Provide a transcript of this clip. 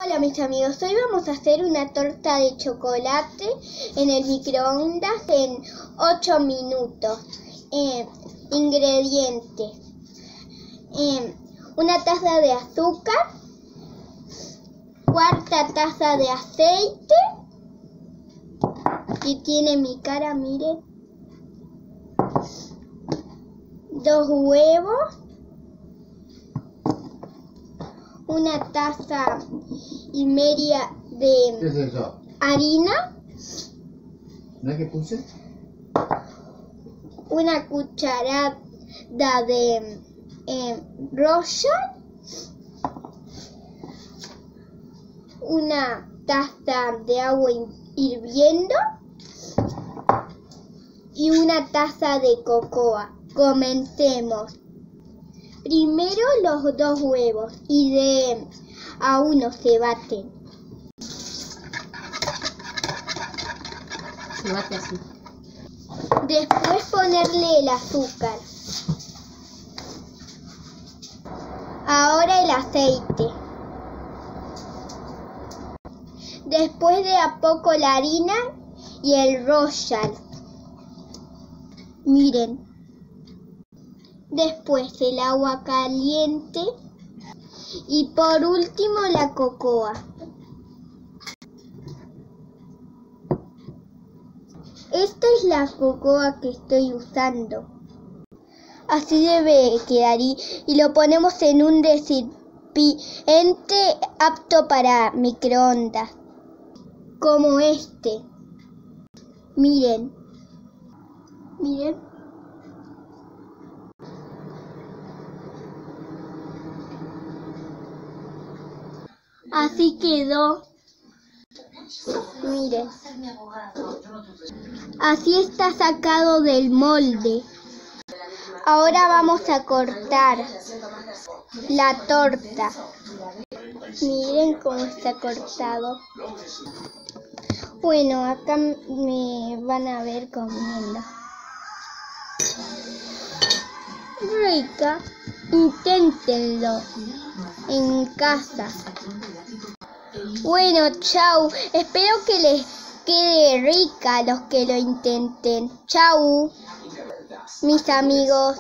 Hola mis amigos, hoy vamos a hacer una torta de chocolate en el microondas en 8 minutos. Ingredientes: una taza de azúcar, cuarta taza de aceite, y tiene mi cara, miren, 2 huevos, una taza y media de ¿Qué es eso? harina, ¿No es que puse? una cucharada de Royal, una taza de agua hirviendo y una taza de cocoa. Comencemos. Primero los 2 huevos y de a uno se baten. Se bate así. Después ponerle el azúcar. Ahora el aceite. Después de a poco la harina y el Royal. Miren. Después el agua caliente y por último la cocoa. Esta es la cocoa que estoy usando. Así debe quedar y lo ponemos en un recipiente apto para microondas, como este. Miren. Miren. Así quedó. Miren. Así está sacado del molde. Ahora vamos a cortar la torta. Miren cómo está cortado. Bueno, acá me van a ver comiendo. Rica. Inténtenlo en casa. Bueno, chau. Espero que les quede rica a los que lo intenten. Chau, mis amigos.